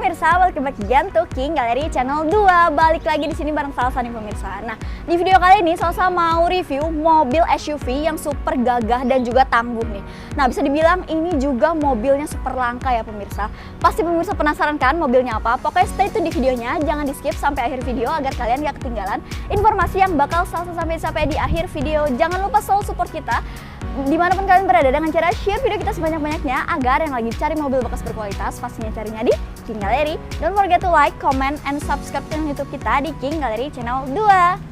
pemirsa, welcome back again to King Gallery Channel 2. Balik lagi di sini bareng Salsa nih pemirsa. Nah, di video kali ini Salsa mau review mobil SUV yang super gagah dan juga tangguh nih. Nah, bisa dibilang ini juga mobilnya super langka ya pemirsa. Pasti pemirsa penasaran kan mobilnya apa? Pokoknya stay tune di videonya, jangan di skip sampai akhir video agar kalian gak ketinggalan informasi yang bakal Salsa sampai di akhir video. Jangan lupa selalu support kita dimanapun kalian berada dengan cara share video kita sebanyak-banyaknya agar yang lagi cari mobil bekas berkualitas pastinya carinya di King Gallery. Don't forget to like, comment, and subscribe channel YouTube kita di King Gallery Channel 2.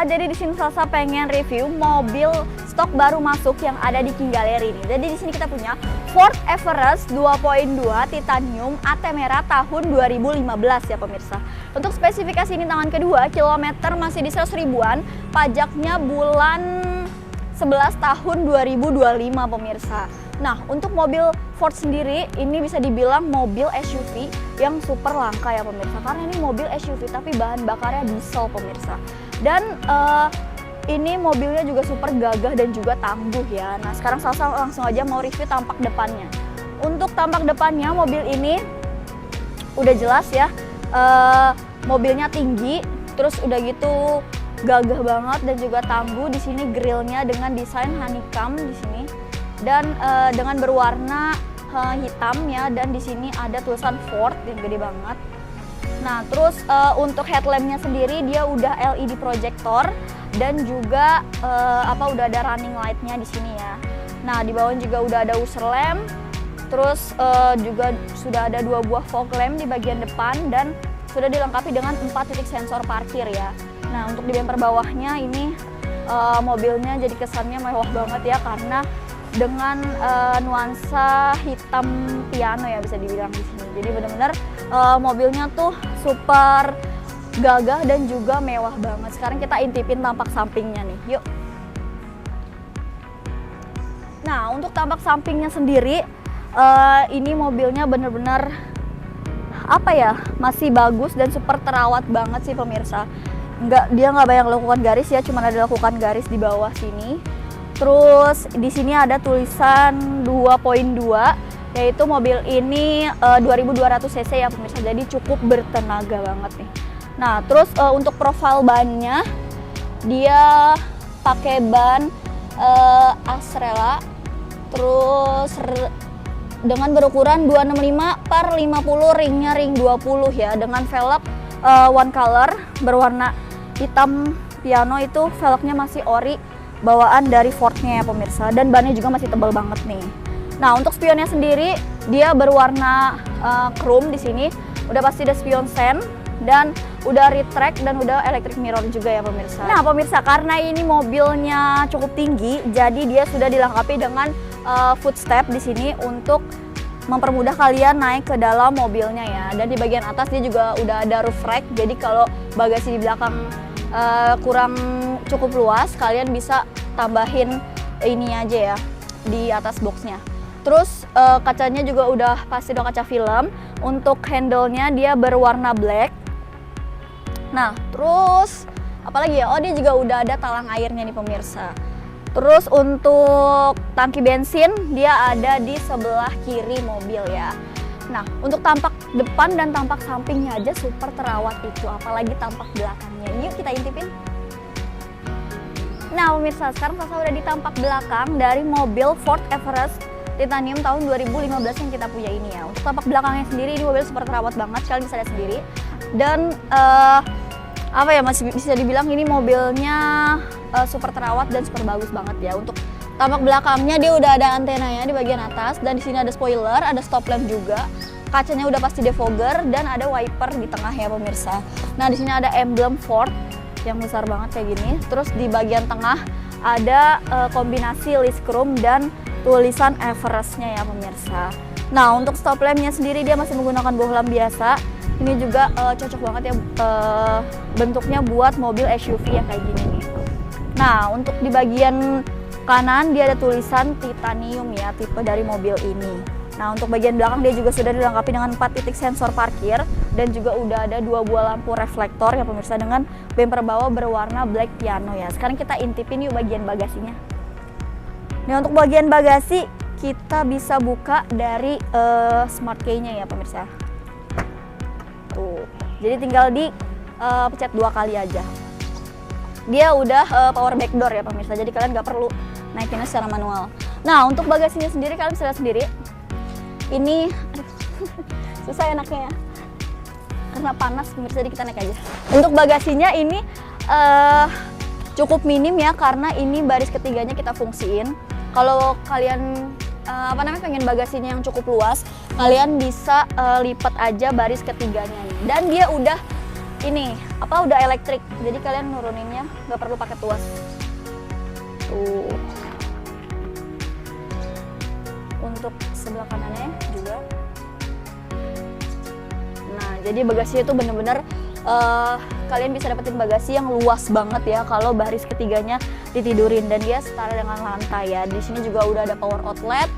Jadi di sini Salsa pengen review mobil stok baru masuk yang ada di King Gallery ini. Jadi di sini kita punya Ford Everest 2.2 Titanium AT merah tahun 2015 ya pemirsa. Untuk spesifikasi ini tangan kedua, kilometer masih di 100 ribuan, pajaknya bulan 11 tahun 2025 pemirsa. Nah, untuk mobil Ford sendiri ini bisa dibilang mobil SUV yang super langka ya pemirsa. Karena ini mobil SUV tapi bahan bakarnya diesel pemirsa. Dan ini mobilnya juga super gagah dan juga tangguh ya. Nah, sekarang Salsa langsung aja mau review tampak depannya. Untuk tampak depannya mobil ini udah jelas ya, mobilnya tinggi, terus udah gitu gagah banget dan juga tangguh. Di sini grillnya dengan desain honeycomb di sini dan dengan berwarna hitam ya, dan di sini ada tulisan Ford yang gede banget. Nah, terus untuk headlampnya sendiri dia udah LED projector dan juga udah ada running lightnya di sini ya. Nah, di bawah juga udah ada user lamp, terus juga sudah ada 2 buah fog lamp di bagian depan dan sudah dilengkapi dengan 4 titik sensor parkir ya. Nah, untuk di bumper bawahnya ini mobilnya jadi kesannya mewah banget ya, karena dengan nuansa hitam piano ya bisa dibilang di sini. Jadi benar-benar mobilnya tuh super gagah dan juga mewah banget. Sekarang kita intipin tampak sampingnya nih, yuk. Nah, untuk tampak sampingnya sendiri ini mobilnya benar-benar masih bagus dan super terawat banget sih pemirsa. Dia nggak banyak lakukan garis ya, cuma ada lakukan garis di bawah sini. Terus di sini ada tulisan 2.2, yaitu mobil ini 2200 cc ya pemirsa, jadi cukup bertenaga banget nih. Nah, terus untuk profil bannya dia pakai ban Astrella, terus dengan berukuran 265 per 50, ringnya ring 20 ya, dengan velg one color berwarna hitam piano. Itu velgnya masih ori bawaan dari Fordnya ya pemirsa, dan bannya juga masih tebal banget nih. Nah, untuk spionnya sendiri dia berwarna chrome di sini, udah pasti ada spion sen dan udah retract dan udah electric mirror juga ya pemirsa. Nah pemirsa, karena ini mobilnya cukup tinggi, jadi dia sudah dilengkapi dengan footstep di sini untuk mempermudah kalian naik ke dalam mobilnya ya. Dan di bagian atas dia juga udah ada roof rack, jadi kalau bagasi di belakang kurang cukup luas, kalian bisa tambahin ini aja ya di atas boxnya. Terus kacanya juga udah pasti udah kaca film. Untuk handle-nya dia berwarna black. Nah, terus apalagi ya? Oh, dia juga udah ada talang airnya nih pemirsa. Terus untuk tangki bensin dia ada di sebelah kiri mobil ya. Nah, untuk tampak depan dan tampak sampingnya aja super terawat itu, apalagi tampak belakangnya. Yuk kita intipin. Nah pemirsa, sekarang Salsa udah di tampak belakang dari mobil Ford Everest Titanium tahun 2015 yang kita punya ini ya. Untuk tampak belakangnya sendiri ini mobil super terawat banget, kalian bisa lihat sendiri. Dan masih bisa dibilang ini mobilnya super terawat dan super bagus banget ya. Untuk tampak belakangnya dia udah ada antenanya di bagian atas, dan di sini ada spoiler, ada stop lamp juga. Kacanya udah pasti defogger dan ada wiper di tengah ya pemirsa. Nah, di sini ada emblem Ford yang besar banget kayak gini. Terus di bagian tengah ada kombinasi list chrome dan tulisan Everest-nya ya pemirsa. Nah untuk stop lampnya sendiri dia masih menggunakan bohlam biasa. Ini juga cocok banget ya bentuknya buat mobil SUV yang kayak gini nih. Nah untuk di bagian kanan dia ada tulisan titanium ya, tipe dari mobil ini. Nah untuk bagian belakang dia juga sudah dilengkapi dengan 4 titik sensor parkir dan juga udah ada 2 buah lampu reflektor ya pemirsa, dengan bumper bawah berwarna black piano ya. Sekarang kita intipin yuk bagian bagasinya. Nah untuk bagian bagasi kita bisa buka dari smart key-nya ya pemirsa. Tuh, jadi tinggal di pencet 2 kali aja. Dia udah power back door ya pemirsa, jadi kalian nggak perlu naikinnya secara manual. Nah untuk bagasinya sendiri kalian bisa lihat sendiri. Ini susah enaknya ya, karena panas pemirsa, jadi kita naik aja. Untuk bagasinya ini cukup minim ya, karena ini baris ketiganya kita fungsiin. Kalau kalian pengen bagasinya yang cukup luas, kalian bisa lipat aja baris ketiganya nih. Dan dia udah udah elektrik, jadi kalian nuruninnya nggak perlu pakai tuas. Tuh. Untuk sebelah kanannya juga. Nah, jadi bagasinya itu bener-bener kalian bisa dapetin bagasi yang luas banget ya kalau baris ketiganya ditidurin, dan dia setara dengan lantai ya. Di sini juga udah ada power outlet,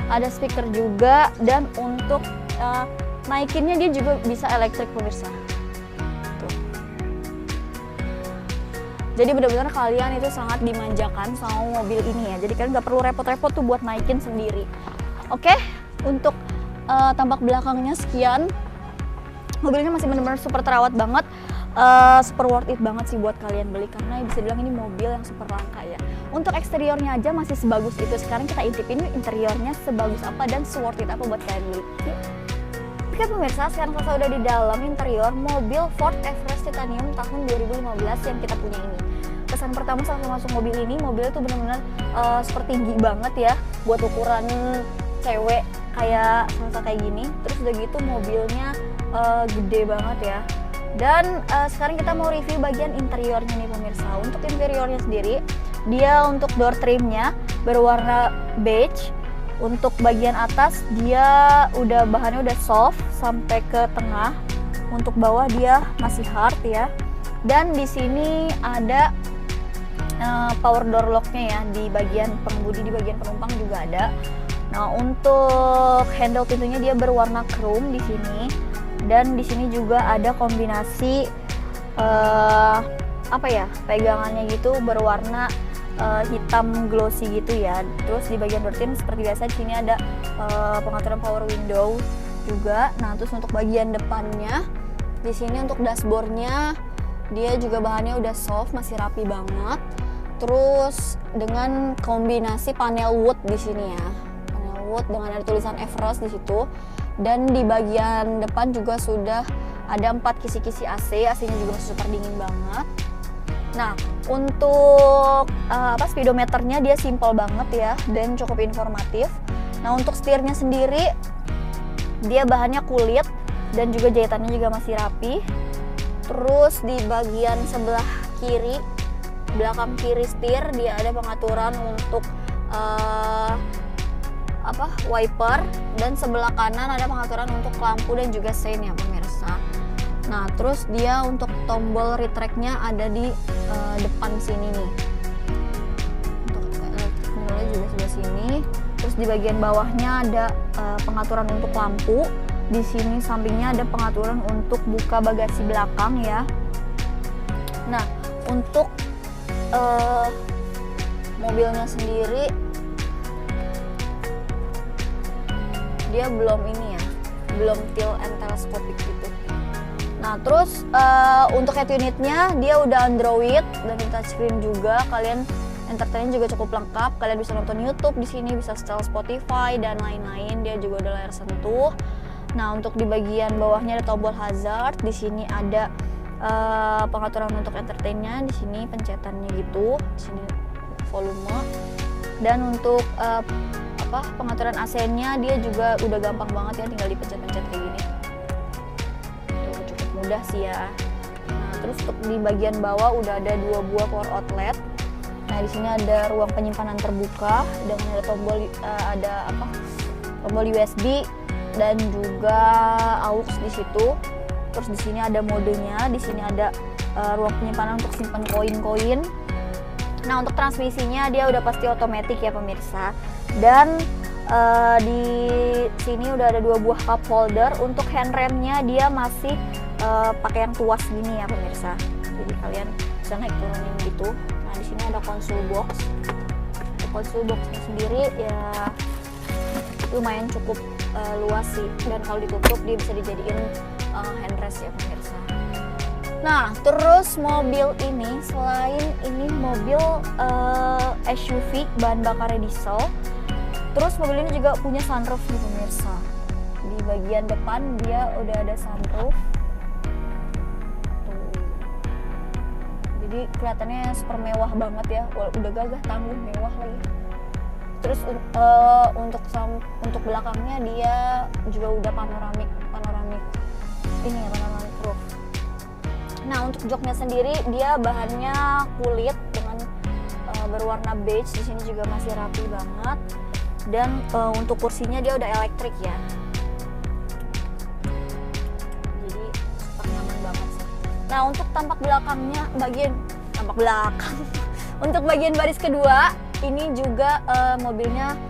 ada speaker juga, dan untuk naikinnya dia juga bisa elektrik pemirsa. Tuh. Jadi benar-benar kalian itu sangat dimanjakan sama mobil ini ya. Jadi kalian nggak perlu repot-repot tuh buat naikin sendiri. Oke, untuk tampak belakangnya sekian. Mobilnya masih benar-benar super terawat banget, super worth it banget sih buat kalian beli, karena bisa bilang ini mobil yang super langka ya. Untuk eksteriornya aja masih sebagus itu. Sekarang kita intipin interiornya sebagus apa dan worth it apa buat kalian beli. Oke pemirsa, sekarang saya udah di dalam interior mobil Ford Everest Titanium tahun 2015 yang kita punya ini. Kesan pertama saat masuk mobil ini, mobilnya tuh benar-benar super tinggi banget ya buat ukuran cewek kayak Salsa kayak gini. Terus udah gitu mobilnya gede banget ya. Dan sekarang kita mau review bagian interiornya nih pemirsa. Untuk interiornya sendiri, dia untuk door trimnya berwarna beige. Untuk bagian atas dia bahannya udah soft sampai ke tengah. Untuk bawah dia masih hard ya. Dan di sini ada power door lock-nya ya, di bagian pengemudi, di bagian penumpang juga ada. Nah, untuk handle pintunya dia berwarna chrome di sini, dan di sini juga ada kombinasi pegangannya gitu berwarna hitam glossy gitu ya. Terus di bagian door trim seperti biasa di sini ada pengaturan power window juga. Nah, terus untuk bagian depannya di sini untuk dashboardnya dia juga bahannya udah soft, masih rapi banget. Terus dengan kombinasi panel wood di sini ya. Wood dengan ada tulisan Everest di situ, dan di bagian depan juga sudah ada 4 kisi-kisi AC, AC-nya juga masih super dingin banget. Nah, untuk speedometernya dia simple banget ya dan cukup informatif. Nah, untuk setirnya sendiri dia bahannya kulit dan juga jahitannya juga masih rapi. Terus di bagian sebelah kiri, belakang kiri setir dia ada pengaturan untuk wiper, dan sebelah kanan ada pengaturan untuk lampu dan juga sein ya pemirsa. Nah, terus dia untuk tombol retract-nya ada di depan sini nih. Untuk tombolnya juga sebelah sini. Terus di bagian bawahnya ada pengaturan untuk lampu. Di sini sampingnya ada pengaturan untuk buka bagasi belakang ya. Nah, untuk mobilnya sendiri dia belum tilt and telescopic gitu. Nah, terus untuk head unitnya dia udah Android dan touchscreen juga. Kalian entertain juga cukup lengkap. Kalian bisa nonton YouTube di sini, bisa setel Spotify dan lain-lain. Dia juga udah layar sentuh. Nah, untuk di bagian bawahnya ada tombol hazard. Di sini ada pengaturan untuk entertainnya. Di sini pencetannya gitu. Di sini volume. Dan untuk pengaturan AC-nya dia juga udah gampang banget ya, tinggal dipencet-pencet kayak gini. Tuh, cukup mudah sih ya. Nah, terus untuk di bagian bawah udah ada 2 buah power outlet. Nah, Nah, di sini ada ruang penyimpanan terbuka dengan ada tombol USB dan juga aux di situ. Terus di sini ada modenya, di sini ada ruang penyimpanan untuk simpan koin-koin. Nah, untuk transmisinya dia udah pasti otomatis ya pemirsa. Dan di sini udah ada 2 buah cup holder. Untuk handremnya dia masih pakai yang tuas gini ya pemirsa. Jadi kalian bisa naik turunin gitu. Nah, di sini ada console box. Console boxnya sendiri ya lumayan cukup luas sih. Dan kalau ditutup dia bisa dijadiin handrest ya pemirsa. Nah, terus mobil ini selain ini mobil SUV bahan bakarnya diesel, terus mobil ini juga punya sunroof nih pemirsa. Di bagian depan dia udah ada sunroof. Tuh. Jadi kelihatannya super mewah banget ya. Udah gagah, tangguh, mewah lagi. Terus untuk belakangnya dia juga udah panoramic ini ya, panoramic roof. Nah, untuk joknya sendiri dia bahannya kulit dengan berwarna beige. Di sini juga masih rapi banget. Dan untuk kursinya dia udah elektrik ya. Jadi super nyaman banget sih. Nah, untuk tampak belakang. Untuk bagian baris kedua ini juga mobilnya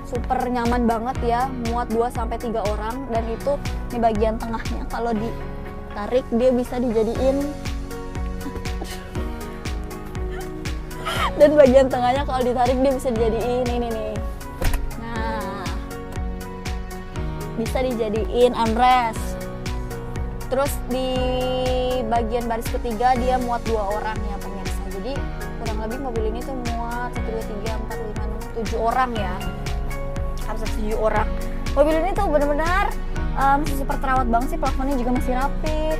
super nyaman banget ya, muat 2-3 orang. Dan itu di bagian tengahnya kalau ditarik dia bisa dijadiin dan bagian tengahnya kalau ditarik dia bisa dijadiin ini nih. Nah, bisa dijadiin armrest. Terus di bagian baris ketiga dia muat 2 orang ya pemirsa. Jadi kurang lebih mobil ini tuh muat 1, 2, 3, 4, 5, 6, 7 orang ya. Harus 7 orang. Mobil ini tuh benar-benar masih super terawat banget sih. Plafonnya juga masih rapi.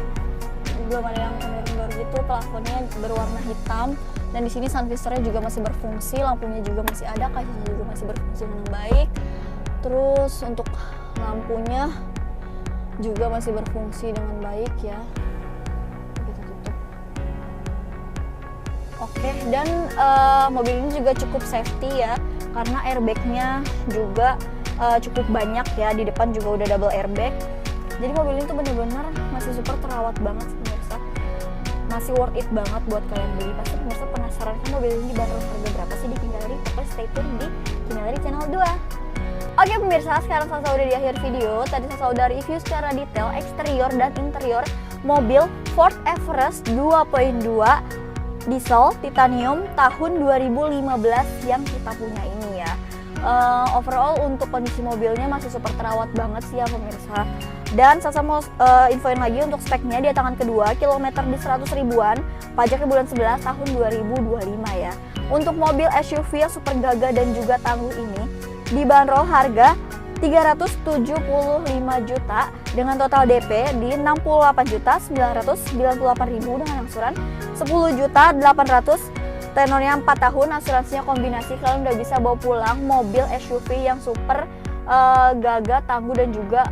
Belum ada yang kendor-kendor gitu. Plafonnya berwarna hitam. Dan di sini sun visornya juga masih berfungsi. Lampunya juga masih ada. Kacanya juga masih berfungsi dengan baik. Terus untuk lampunya juga masih berfungsi dengan baik ya. Kita tutup. Oke, dan mobil ini juga cukup safety ya. Karena airbagnya juga cukup banyak ya. Di depan juga udah double airbag. Jadi mobil ini tuh bener-bener masih super terawat banget pemirsa. Masih worth it banget buat kalian beli. Pasti pemirsa penasaran kan mobil ini dibanderol harga berapa sih di King Gallery? Pokoknya stay tune di King Gallery channel 2. Oke pemirsa, sekarang Salsa udah di akhir video. Tadi Salsa udah review secara detail eksterior dan interior mobil Ford Everest 2.2 diesel titanium tahun 2015 yang kita punya ini ya. Overall untuk kondisi mobilnya masih super terawat banget sih ya pemirsa. Dan Salsa mau infoin lagi untuk speknya. Dia tangan kedua, kilometer di 100 ribuan, pajaknya bulan 11 tahun 2025 ya. Untuk mobil SUV yang super gagah dan juga tangguh ini dibanderol harga 375 juta dengan total DP di 68.998.000 dengan angsuran 10.800.000. Tenornya 4 tahun, asuransinya kombinasi. Kalian udah bisa bawa pulang mobil SUV yang super gagah, tangguh dan juga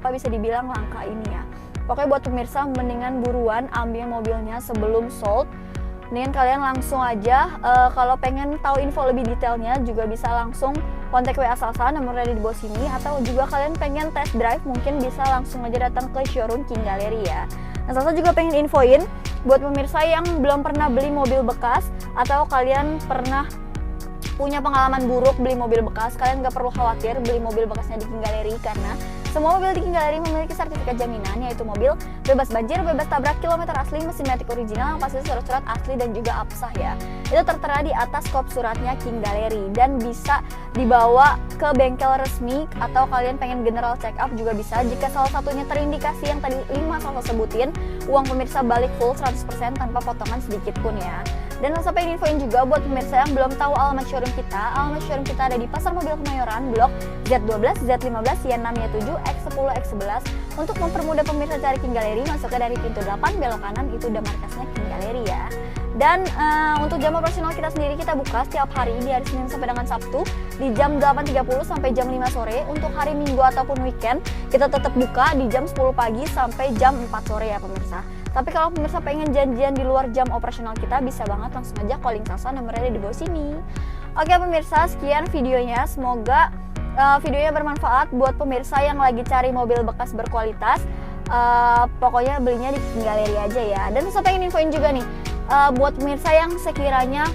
bisa dibilang langka ini ya. Pokoknya buat pemirsa mendingan buruan ambil mobilnya sebelum sold. Mendingan kalian langsung aja kalau pengen tahu info lebih detailnya juga bisa langsung kontak WA Salsa, nomornya ada di bawah sini. Atau juga kalian pengen test drive mungkin bisa langsung aja datang ke showroom King Gallery ya. Nah, Salsa juga pengen infoin buat pemirsa yang belum pernah beli mobil bekas atau kalian pernah punya pengalaman buruk beli mobil bekas, kalian gak perlu khawatir beli mobil bekasnya di King Gallery karena semua mobil di King Gallery memiliki sertifikat jaminan, yaitu mobil bebas banjir, bebas tabrak, kilometer asli, mesin matic original, yang pasti surat-surat asli dan juga absah ya. Itu tertera di atas kop suratnya King Gallery dan bisa dibawa ke bengkel resmi atau kalian pengen general check up juga bisa. Jika salah satunya terindikasi yang tadi 5 Salsa sebutin, uang pemirsa balik full 100% tanpa potongan sedikit pun ya. Dan sampai infoin juga buat pemirsa yang belum tahu alamat showroom kita. Alamat showroom kita ada di Pasar Mobil Kemayoran, Blok Z12, Z15, Y6-7, X10, X11. Untuk mempermudah pemirsa cari King Gallery, masuknya dari pintu 8, belok kanan, itu udah markasnya King Gallery ya. Dan untuk jam operasional kita sendiri kita buka setiap hari di hari Senin sampai dengan Sabtu di jam 8.30 sampai jam 5 sore. Untuk hari Minggu ataupun weekend kita tetap buka di jam 10 pagi sampai jam 4 sore ya pemirsa. Tapi kalau pemirsa pengen janjian di luar jam operasional kita bisa banget langsung aja calling Sasa, nomornya ada di bawah sini. Oke pemirsa, sekian videonya. Semoga videonya bermanfaat buat pemirsa yang lagi cari mobil bekas berkualitas. Pokoknya belinya di King Gallery aja ya. Dan saya pengen infoin juga nih, buat pemirsa yang sekiranya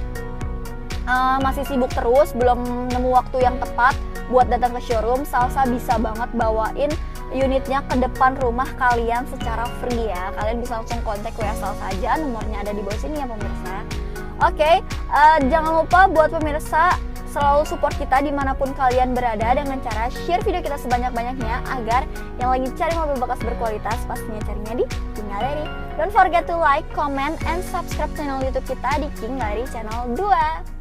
masih sibuk terus, belum nemu waktu yang tepat buat datang ke showroom, Salsa bisa banget bawain unitnya ke depan rumah kalian secara free ya. Kalian bisa langsung kontak WA Salsa aja, nomornya ada di bawah sini ya pemirsa. Oke, jangan lupa buat pemirsa selalu support kita dimanapun kalian berada dengan cara share video kita sebanyak-banyaknya agar yang lagi cari mobil bekas berkualitas pastinya carinya di King Gallery. Don't forget to like, comment, and subscribe channel YouTube kita di King Gallery Channel 2.